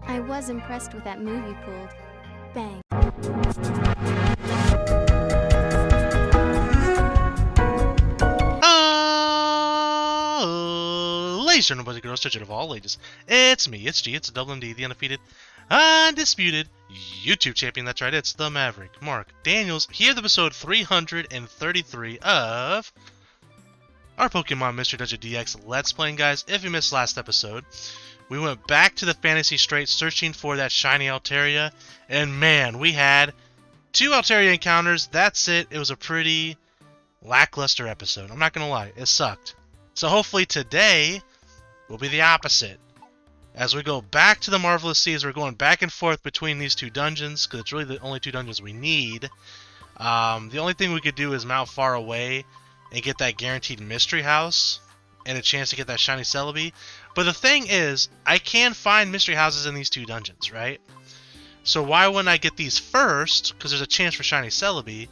I was impressed with that move you pulled. Bang. Ladies and gentlemen, girls, children of all ages, it's me, it's G, it's Double MD, the undefeated, undisputed YouTube champion. That's right, it's the Maverick, Mark Daniels, here with episode 333 of our Pokemon Mystery Dungeon DX Let's Playing, guys. If you missed last episode, we went back to the Fantasy Strait searching for that shiny Altaria, and man, we had 2 Altaria encounters. That's it. It was a pretty lackluster episode. I'm not gonna lie, it sucked. So hopefully today will be the opposite. As we go back to the Marvelous Seas, we're going back and forth between these 2 dungeons, because it's really the only 2 dungeons we need. The only thing we could do is mount far away and get that guaranteed mystery house and a chance to get that shiny Celebi. But the thing is, I can find mystery houses in these 2 dungeons, right? So why wouldn't I get these first? Because there's a chance for shiny Celebi.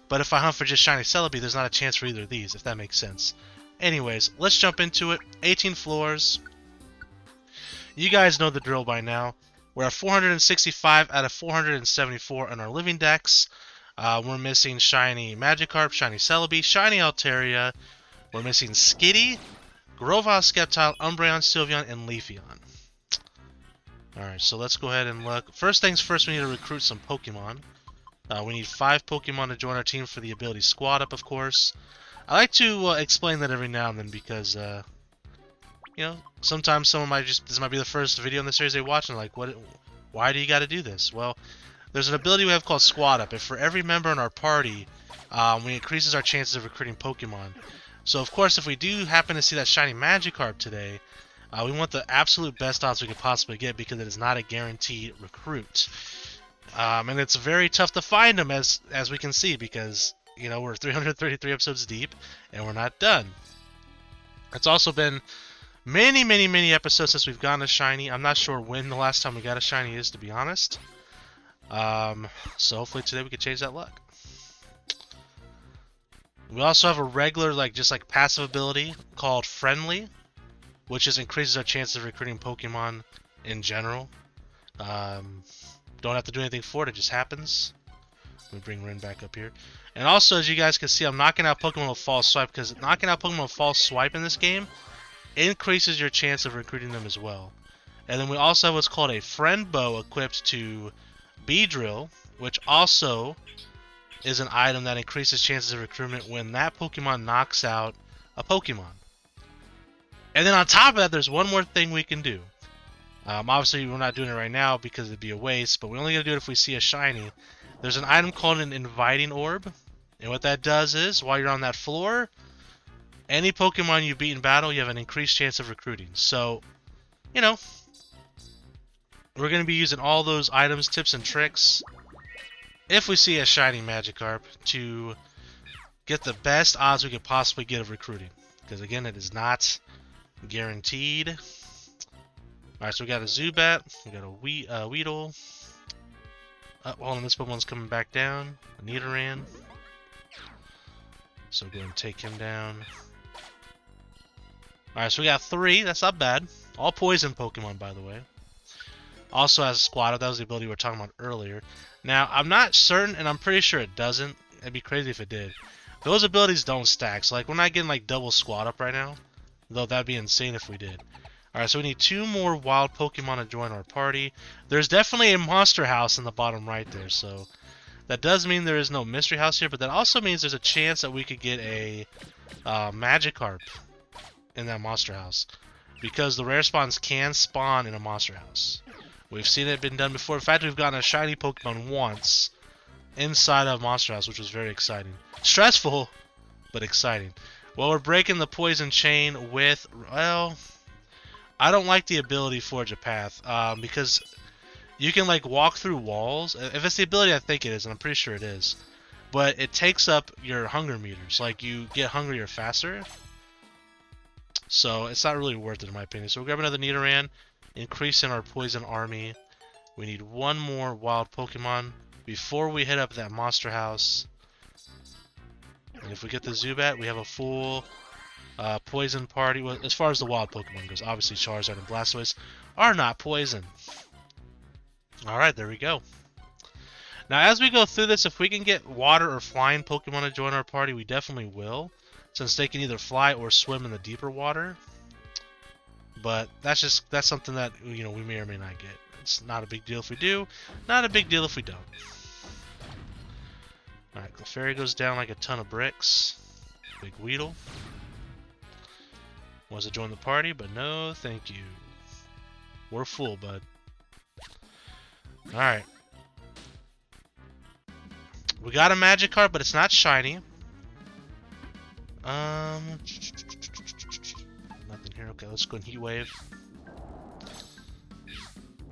But if I hunt for just shiny Celebi, there's not a chance for either of these, if that makes sense. Anyways, let's jump into it. 18 floors. You guys know the drill by now. We're at 465 out of 474 on our living decks. We're missing shiny Magikarp, shiny Celebi, shiny Altaria. We're missing Skitty, Grovyle, Sceptile, Umbreon, Sylveon, and Leafeon. Alright, so let's go ahead and look. First things first, we need to recruit some Pokemon. We need 5 Pokemon to join our team for the ability Squad Up, of course. I like to explain that every now and then because, you know, sometimes someone might this might be the first video in the series they watch and like, why do you got to do this? Well, there's an ability we have called Squad Up. And for every member in our party, we increases our chances of recruiting Pokemon. So, of course, if we do happen to see that shiny Magikarp today, we want the absolute best odds we could possibly get because it is not a guaranteed recruit. And it's very tough to find them, as we can see, because, you know, we're 333 episodes deep, and we're not done. It's also been many episodes since we've gotten a shiny. I'm not sure when the last time we got a shiny is, to be honest. So hopefully today we can change that luck. We also have a regular, just passive ability called Friendly, which just increases our chances of recruiting Pokemon in general. Don't have to do anything for it, it just happens. Let me bring Rin back up here. And also, as you guys can see, I'm knocking out Pokemon with False Swipe, because knocking out Pokemon with False Swipe in this game increases your chance of recruiting them as well. And then we also have what's called a Friend Bow equipped to Beedrill, which also is an item that increases chances of recruitment when that Pokemon knocks out a Pokemon. And then on top of that, there's one more thing we can do. Obviously, we're not doing it right now because it'd be a waste, but we're only going to do it if we see a shiny. There's an item called an Inviting Orb, and what that does is, while you're on that floor, any Pokemon you beat in battle, you have an increased chance of recruiting. So, you know, we're going to be using all those items, tips, and tricks, if we see a shiny Magikarp, to get the best odds we could possibly get of recruiting. Because, again, it is not guaranteed. Alright, so we got a Zubat, we got a Weedle. Hold on, this Pokemon's coming back down. A Nidoran. So go and take him down. Alright, so we got 3. That's not bad. All poison Pokemon, by the way. Also has a Squad Up. That was the ability we were talking about earlier. Now, I'm not certain, and I'm pretty sure it doesn't. It'd be crazy if it did. Those abilities don't stack. So, we're not getting, double Squad Up right now. Though that'd be insane if we did. Alright, so we need 2 more wild Pokemon to join our party. There's definitely a monster house in the bottom right there, so that does mean there is no mystery house here, but that also means there's a chance that we could get a Magikarp in that monster house, because the rare spawns can spawn in a monster house. We've seen it been done before. In fact, we've gotten a shiny Pokemon once inside of monster house, which was very exciting. Stressful, but exciting. Well, we're breaking the poison chain with, well, I don't like the ability Forge a Path, because you can walk through walls. If it's the ability, I think it is, and I'm pretty sure it is. But it takes up your hunger meters. You get hungrier faster. So it's not really worth it in my opinion. So we'll grab another Nidoran, increasing our poison army. We need 1 more wild Pokemon before we hit up that monster house. And if we get the Zubat, we have a full poison party. Well, as far as the wild Pokemon goes, obviously Charizard and Blastoise are not poison. Alright, there we go. Now, as we go through this, if we can get water or flying Pokemon to join our party, we definitely will, since they can either fly or swim in the deeper water. But that's something that, you know, we may or may not get. It's not a big deal if we do, not a big deal if we don't. Alright, Clefairy goes down like a ton of bricks. Big Weedle. Wants to join the party, but no, thank you. We're full, bud. Alright. We got a Magikarp, but it's not shiny. Nothing here. Okay, let's go and Heat Wave.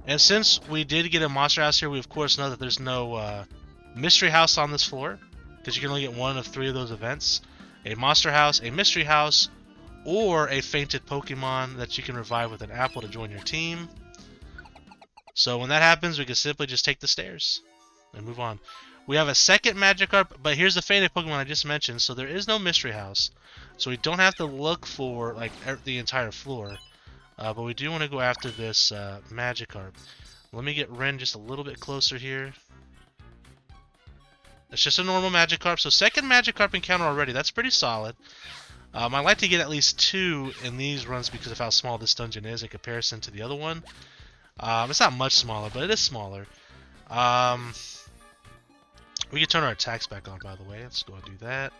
And since we did get a Monster House here, we of course know that there's no Mystery House on this floor, because you can only get one of 3 of those events. A Monster House, a Mystery House, or a fainted Pokemon that you can revive with an apple to join your team. So when that happens, we can simply just take the stairs and move on. We have a second Magikarp, but here's the fainted Pokemon I just mentioned, so there is no Mystery House. So we don't have to look for like the entire floor. But we do want to go after this Magikarp. Let me get Ren just a little bit closer here. It's just a normal Magikarp. So second Magikarp encounter already. That's pretty solid. I like to get at least 2 in these runs because of how small this dungeon is in comparison to the other one. It's not much smaller, but it is smaller. We can turn our attacks back on, by the way. Let's go and do that.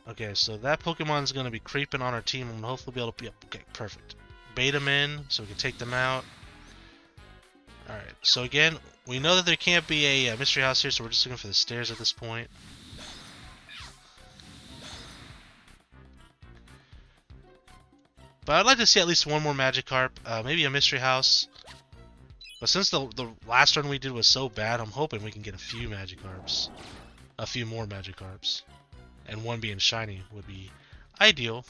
Okay, so that Pokemon's going to be creeping on our team, and hopefully be able to... Yep, okay, perfect. Bait them in, so we can take them out. Alright, so again, we know that there can't be a Mystery House here, so we're just looking for the stairs at this point. But I'd like to see at least one more Magikarp, maybe a Mystery House. But since the last run we did was so bad, I'm hoping we can get a few Magikarps. A few more Magikarps. And one being shiny would be ideal.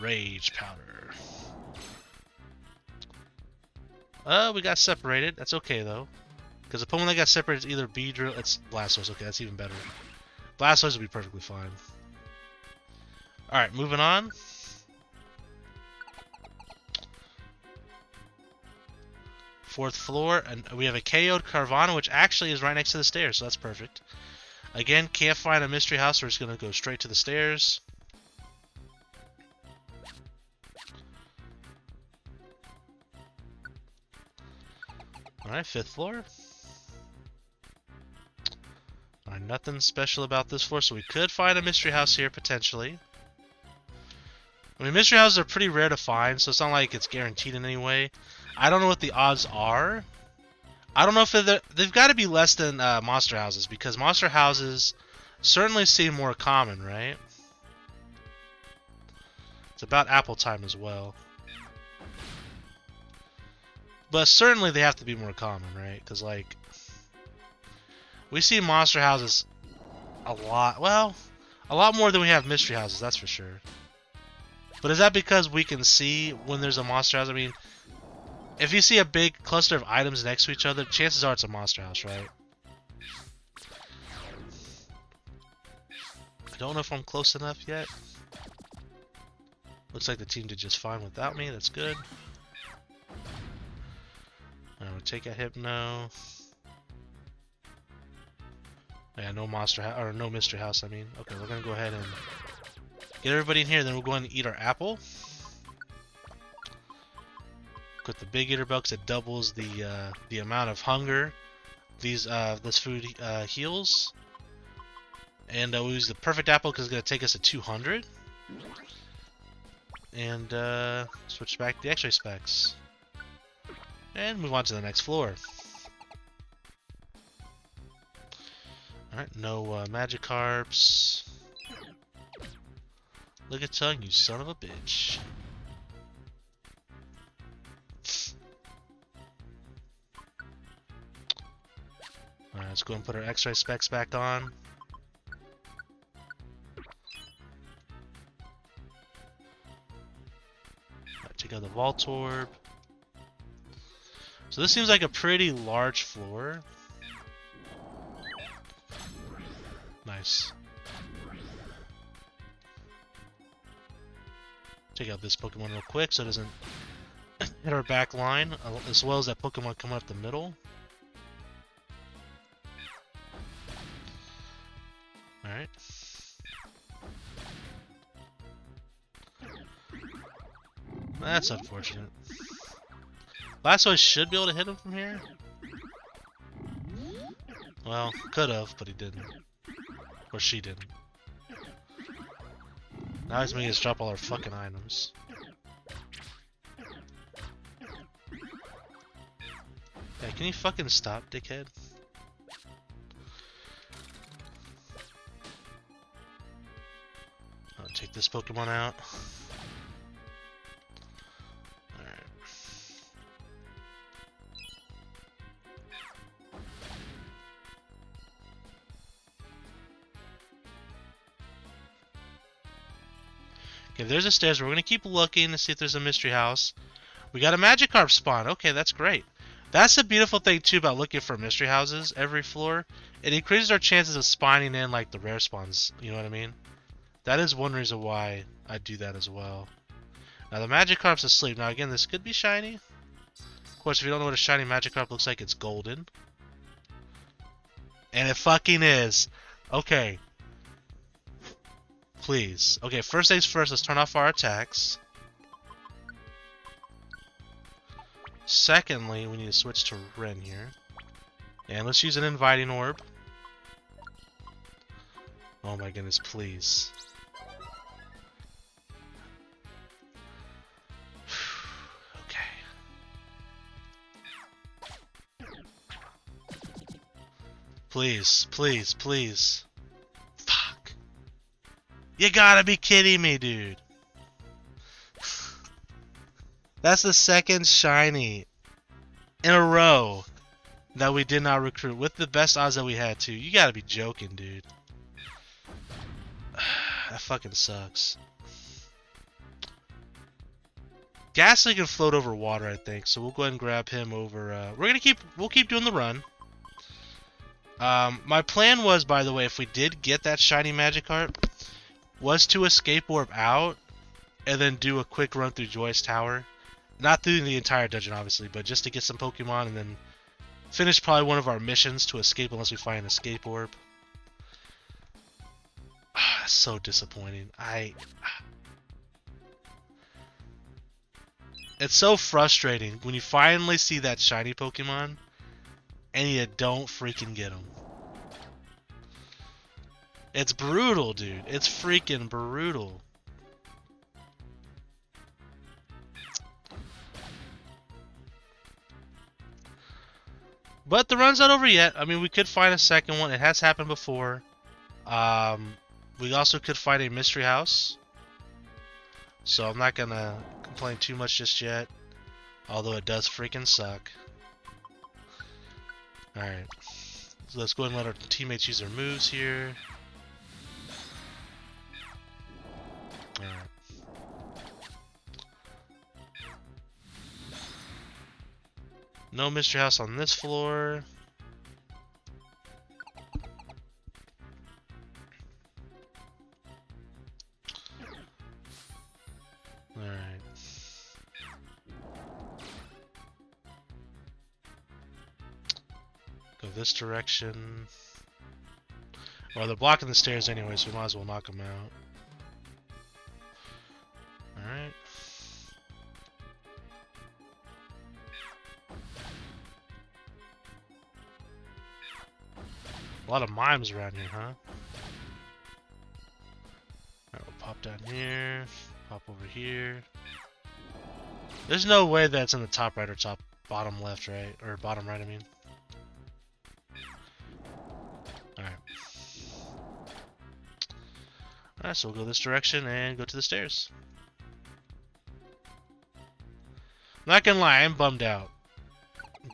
Rage Powder. We got separated. That's okay though. Because the Pokemon that got separated is either Beedrill... It's Blastoise. Okay, that's even better. Blastoise would be perfectly fine. Alright, moving on. Fourth floor, and we have a KO'd Carvanha, which actually is right next to the stairs, so that's perfect. Again, can't find a Mystery House, so we're just going to go straight to the stairs. Alright, 5th floor. Alright, nothing special about this floor, so we could find a Mystery House here, potentially. I mean, Mystery Houses are pretty rare to find, so it's not like it's guaranteed in any way. I don't know what the odds are. I don't know if they've got to be less than Monster Houses, because Monster Houses certainly seem more common, right? It's about apple time as well. But certainly they have to be more common, right? Because, like, we see Monster Houses a lot. Well, a lot more than we have Mystery Houses, that's for sure. But is that because we can see when there's a Monster House? I mean, if you see a big cluster of items next to each other, chances are it's a Monster House, right? I don't know if I'm close enough yet. Looks like the team did just fine without me. That's good. We'll take a Hypno. Yeah, no Monster House, or no Mystery House, I mean. Okay, we're gonna go ahead and get everybody in here, then we're going to eat our apple. With the Big Eater Bug, it doubles the amount of hunger this food heals. And we'll use the Perfect Apple because it's going to take us to 200. And switch back to the X-ray specs. And move on to the next floor. Alright, no Magikarps. Look at tongue, you son of a bitch. Alright, let's go and put our X-ray specs back on. Alright, take out the Voltorb. So this seems like a pretty large floor. Nice. Take out this Pokemon real quick so it doesn't hit our back line, as well as that Pokemon coming up the middle. Alright. That's unfortunate. Blastoise should be able to hit him from here. Well, could have, but he didn't. Or she didn't. Now he's making us drop all our fucking items. Yeah, can you fucking stop, dickhead? I'll take this Pokemon out. Alright. Okay, there's the stairs. We're gonna keep looking to see if there's a mystery house. We got a Magikarp spawn. Okay, that's great. That's the beautiful thing too about looking for mystery houses every floor. It increases our chances of spawning in like the rare spawns. You know what I mean? That is one reason why I do that as well. Now the Magikarp's asleep. Now again, this could be shiny. Of course, if you don't know what a shiny Magikarp looks like, it's golden. And it fucking is. Okay. Please. Okay, first things first, let's turn off our attacks. Secondly, we need to switch to Ren here. And let's use an inviting orb. Oh my goodness, please. Okay. Please, please, please. Fuck. You gotta be kidding me, dude. That's the second shiny in a row that we did not recruit with the best odds that we had to. You gotta be joking, dude. That fucking sucks. Ghastly can float over water, I think, so we'll go ahead and grab him over. We'll keep doing the run. My plan was, by the way, if we did get that shiny Magikarp, was to escape orb out and then do a quick run through Joyous Tower. Not through the entire dungeon, obviously, but just to get some Pokemon and then finish probably one of our missions to escape unless we find an escape orb. That's so disappointing. It's so frustrating when you finally see that shiny Pokemon and you don't freaking get him. It's brutal, dude. It's freaking brutal. But the run's not over yet. I mean, we could find a second one. It has happened before. We also could find a mystery house. So I'm not gonna complain too much just yet. Although it does freaking suck. Alright. So let's go ahead and let our teammates use their moves here. Alright. No mystery house on this floor. Alright. Go this direction. Well, they're blocking the stairs anyway, so we might as well knock them out. Alright. A lot of mimes around here, huh? Alright, we'll pop down here. Pop over here. There's no way that's in the top right or bottom left, right? Or bottom right, I mean. Alright. Alright, so we'll go this direction and go to the stairs. Not gonna lie, I'm bummed out.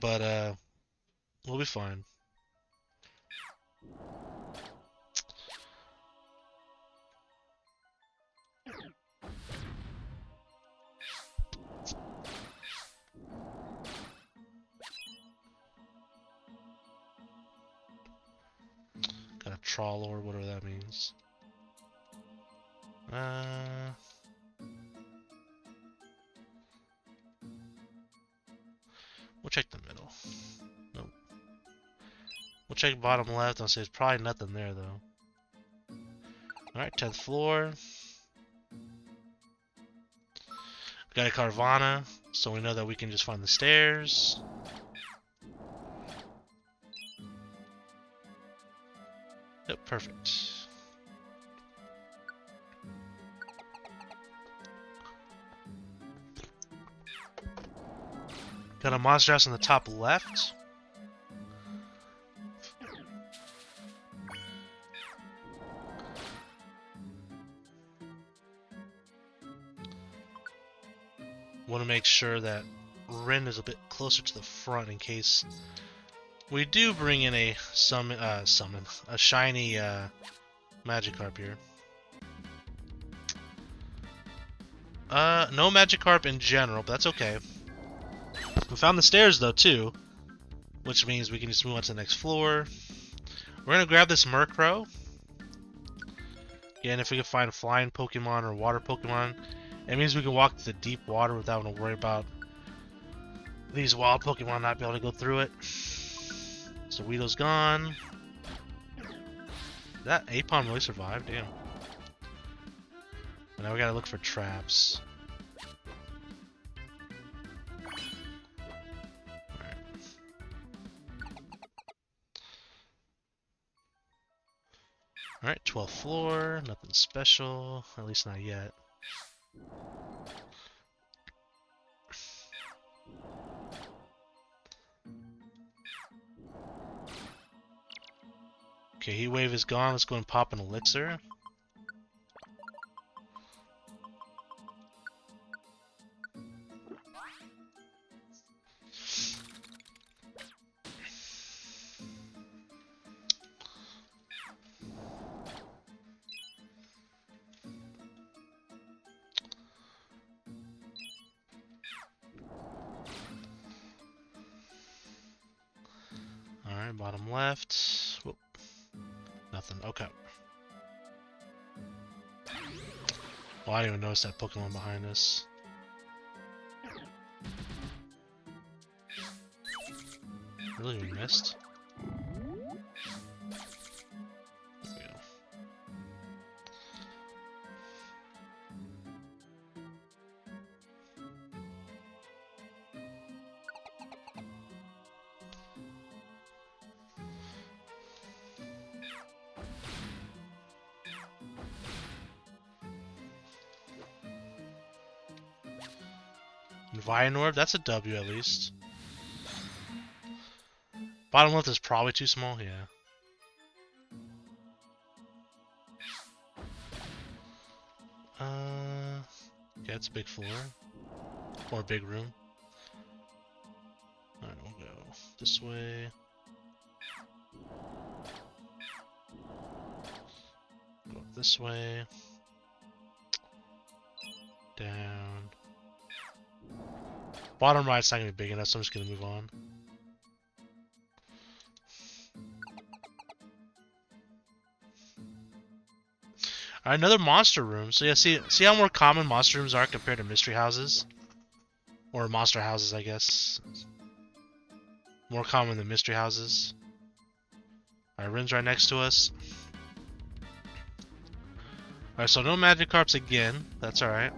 But, we'll be fine. Got a trawl or whatever that means. We'll check the middle. Nope. We'll check bottom left. I'll say there's probably nothing there though. Alright, 10th floor. Got a Carvana, so we know that we can just find the stairs. Yep, perfect. Got a monster house on the top left. Want to make sure that Ren is a bit closer to the front in case we do bring in a a shiny Magikarp here. No Magikarp in general, but that's okay. We found the stairs though too, which means we can just move on to the next floor. We're gonna grab this Murkrow. Again, if we can find flying Pokemon or water Pokemon, it means we can walk to the deep water without having to worry about these wild Pokemon not being able to go through it. So Weedle's gone. That Apom really survived, damn. But now we gotta look for traps. Alright, 12th floor, nothing special, at least not yet. Okay, Heat Wave is gone, let's go and pop an Elixir. Alright, bottom left. Whoop. Nothing. Okay. Well, I didn't even notice that Pokemon behind us. Really, we missed? There we go. Vianorb, that's a W at least. Bottom left is probably too small, yeah. Yeah, it's a big floor. Or a big room. Alright, we'll go this way. Go up this way. Down. Bottom right's not gonna be big enough, so I'm just gonna move on. Alright, another monster room. So yeah, see how more common monster rooms are compared to mystery houses? Or monster houses, I guess. More common than mystery houses. Alright, Rin's right next to us. Alright, so no Magikarps again. That's alright.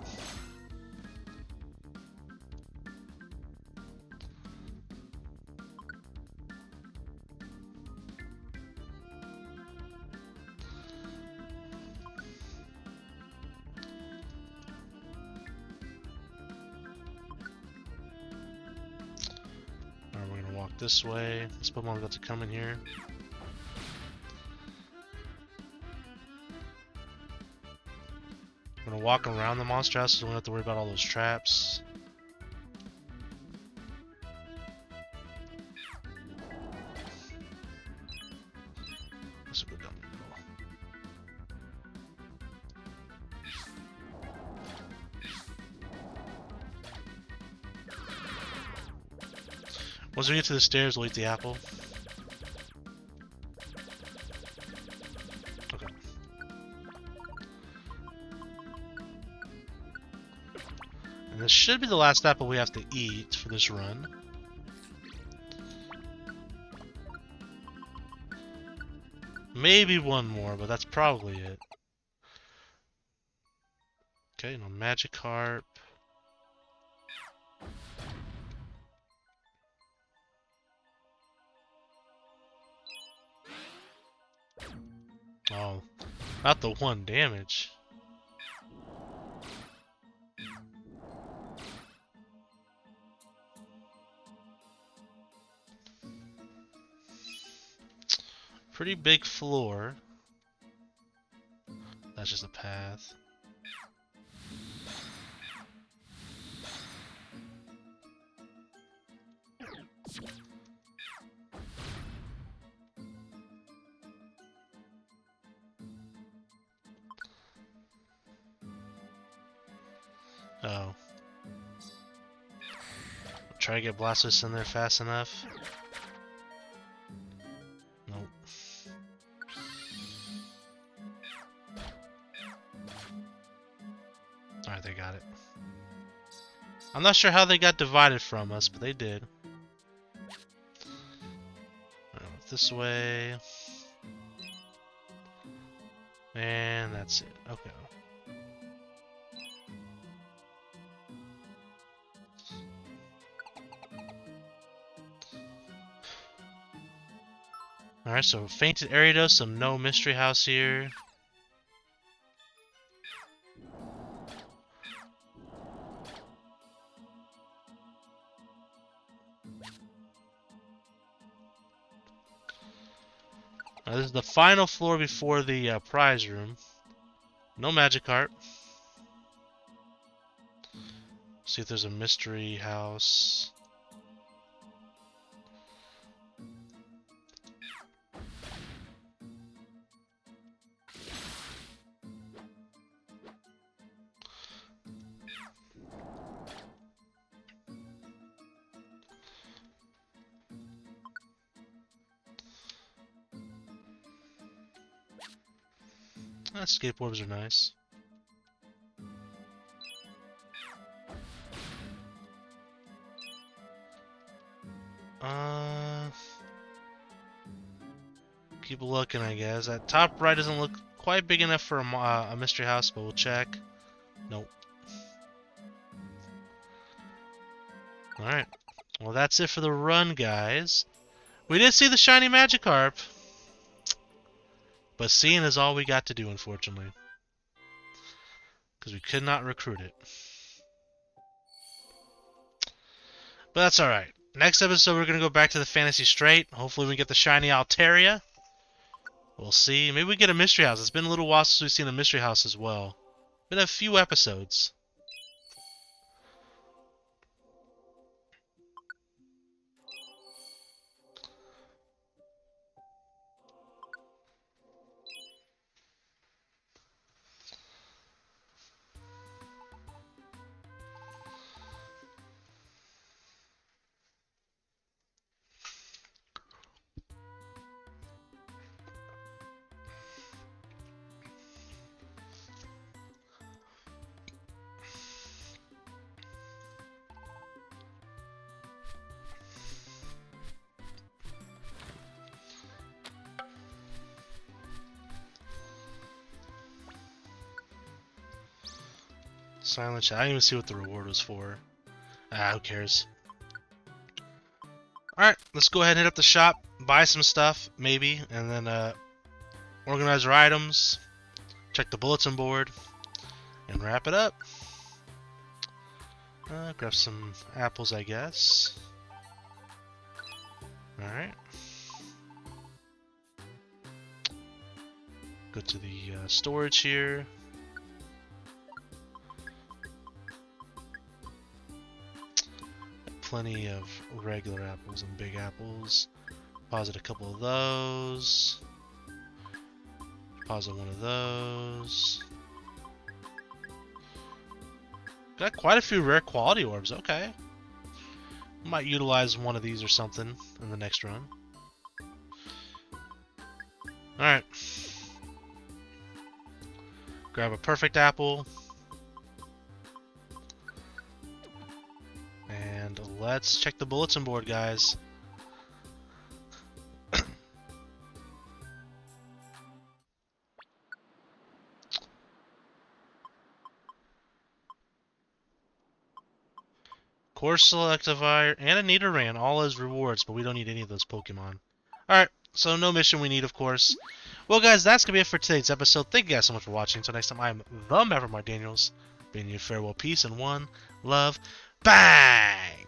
This way. This Pokemon's about to come in here. I'm gonna walk around the monster house so we don't have to worry about all those traps. This will go down the middle. Once we get to the stairs, we'll eat the apple. Okay. And this should be the last apple we have to eat for this run. Maybe one more, but that's probably it. Okay, no Magikarp. Oh, not the one damage. Pretty big floor. That's just a path. Oh. Try to get Blastoise in there fast enough. Nope. Alright, they got it. I'm not sure how they got divided from us, but they did. This way. And that's it. Okay. Alright, so Fainted Ariados, some no Mystery House here. This is the final floor before the prize room. No Magikarp. See if there's a mystery house. Escape orbs are nice. Keep looking, I guess. That top right doesn't look quite big enough for a mystery house, but we'll check. Nope. Alright. Well, that's it for the run, guys. We did see the shiny Magikarp. But seeing is all we got to do, unfortunately. Because we could not recruit it. But that's alright. Next episode, we're going to go back to the Fantasy Strait. Hopefully we get the shiny Altaria. We'll see. Maybe we get a mystery house. It's been a little while since we've seen a mystery house as well. Been a few episodes. Silent chat. I didn't even see what the reward was for. Who cares? Alright, let's go ahead and hit up the shop, buy some stuff, maybe, and then organize our items, check the bulletin board, and wrap it up. Grab some apples, I guess. Alright. Go to the storage here. Plenty of regular apples and big apples. Deposit a couple of those. Deposit one of those. Got quite a few rare quality orbs. Okay. Might utilize one of these or something in the next run. Alright. Grab a perfect apple. And let's check the bulletin board, guys. Course Selectivire, and a Nidoran, all as rewards, but we don't need any of those Pokemon. Alright, so no mission we need, of course. Well, guys, that's going to be it for today's episode. Thank you guys so much for watching. Until next time, I'm the Maverick Mark Daniels, bidding you farewell, peace, and one love. Bye!